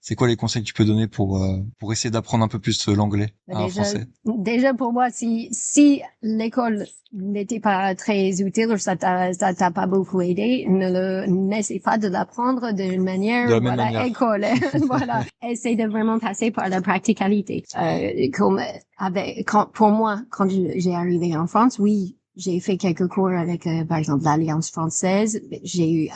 C'est quoi les conseils que tu peux donner pour essayer d'apprendre un peu plus l'anglais à un Français? Déjà pour moi, si l'école n'était pas très utile, ça t'a pas beaucoup aidé, n'essaie pas de l'apprendre d'une De manière, la même voilà, manière. école, voilà. Essaie de vraiment passer par la practicalité. Comme pour moi, quand j'ai arrivé en France, oui, j'ai fait quelques cours avec, par exemple, l'Alliance française. J'ai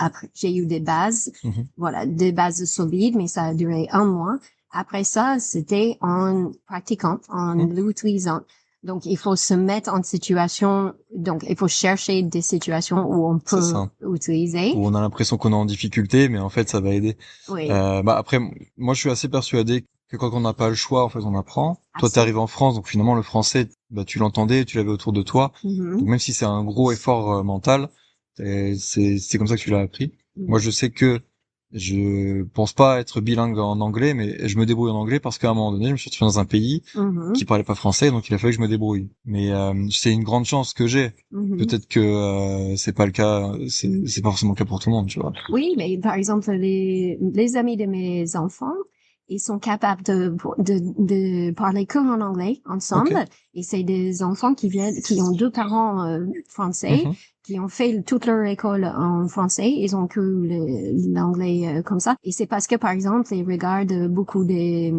eu des bases, Mhm. voilà, des bases solides, mais ça a duré un mois. Après ça, c'était en pratiquant, en Mhm. l'utilisant. Donc, il faut se mettre en situation, donc il faut chercher des situations où on C'est peut ça. utiliser. Où on a l'impression qu'on est en difficulté, mais en fait, ça va aider. Oui, Après, moi, je suis assez persuadé que quand on n'a pas le choix, en fait, on apprend. Toi, t'es arrivé absolument. en France, donc finalement, le français, bah, tu l'entendais, tu l'avais autour de toi. Donc, Mhm. même si c'est un gros effort mental, c'est comme ça que tu l'as appris. Moi, Mhm. je sais que je pense pas être bilingue en anglais, mais je me débrouille en anglais parce qu'à un moment donné, je me suis retrouvé dans un pays qui Mhm. parlait pas français, donc il a fallu que je me débrouille. Mais c'est une grande chance que j'ai. Mhm. Peut-être que c'est pas le cas, c'est pas forcément le cas pour tout le monde, tu vois. Oui, mais par exemple, les amis de mes enfants, ils sont capables de parler que en anglais Ok. ensemble. Et c'est des enfants qui ont deux parents français, Mhm. qui ont fait toute leur école en français. Ils ont que l'anglais comme ça. Et c'est parce que, par exemple, ils regardent beaucoup des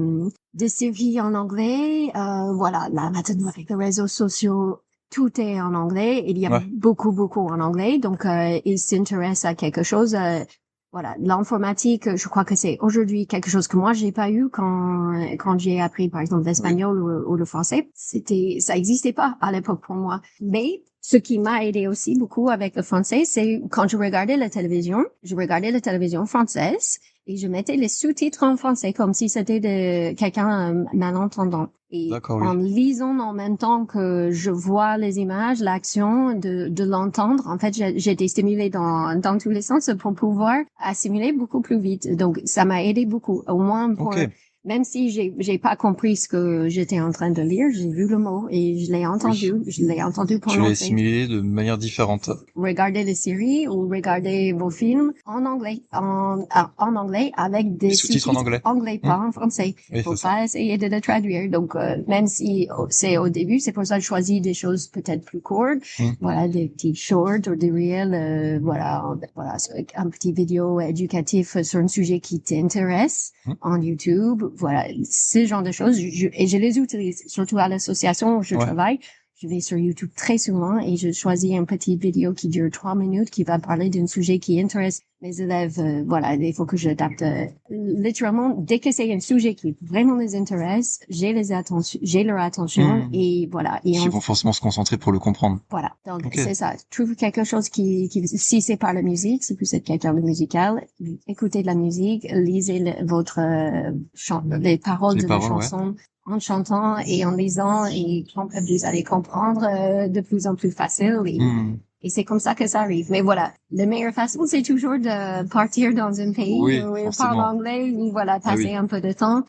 séries en anglais. Voilà, là, maintenant, avec les réseaux sociaux, tout est en anglais. Il y a Ouais. beaucoup en anglais. Donc, ils s'intéressent à quelque chose. Voilà, l'informatique, je crois que c'est aujourd'hui quelque chose que moi j'ai pas eu quand j'ai appris par exemple Oui. l'espagnol ou le français. Ça existait pas à l'époque pour moi. Mais ce qui m'a aidé aussi beaucoup avec le français, c'est quand je regardais la télévision française et je mettais les sous-titres en français comme si c'était de quelqu'un malentendant. Et D'accord, en oui. lisant en même temps que je vois les images, l'action, de l'entendre, en fait, j'ai été stimulée dans tous les sens pour pouvoir assimiler beaucoup plus vite. Donc, ça m'a aidé beaucoup. Au moins pour, Ok. même si j'ai pas compris ce que j'étais en train de lire, j'ai vu le mot et Oui. je l'ai entendu Tu l'as prononcer. assimilé de manière différente. Regardez les séries ou regardez vos films en anglais avec Les des sous-titres en sous-titres anglais. anglais, Hmm. pas en français. Oui, Faut c'est ça. pas essayer de le traduire. Donc, même si c'est au début, c'est pour ça que je choisis des choses peut-être plus courtes. Hmm. Voilà, des petits shorts ou des reels, voilà, un petit vidéo éducatif sur un sujet qui t'intéresse Hmm. en YouTube. Voilà, ce genre de choses. Et je les utilise, surtout à l'association où je Ouais. travaille. Je vais sur YouTube très souvent et je choisis une petite vidéo qui dure 3 minutes qui va parler d'un sujet qui intéresse mes élèves. Voilà, il faut que j'adapte. Littéralement, dès que c'est un sujet qui vraiment les intéresse, j'ai leur attention Hmm. et voilà. Et Qui vont forcément se concentrer pour le comprendre. voilà. Donc, Ok. c'est ça. Trouve quelque chose si c'est par la musique, si vous êtes quelqu'un de musical, écoutez de la musique, lisez votre, les paroles Les de la paroles, ouais. chanson en chantant et en lisant et vous allez comprendre de plus en plus facile Hmm. et c'est comme ça que ça arrive. Mais voilà, la meilleure façon, c'est toujours de partir dans un pays Oui, où ils parlent forcément. anglais, et voilà, Ah passer oui. un peu de temps.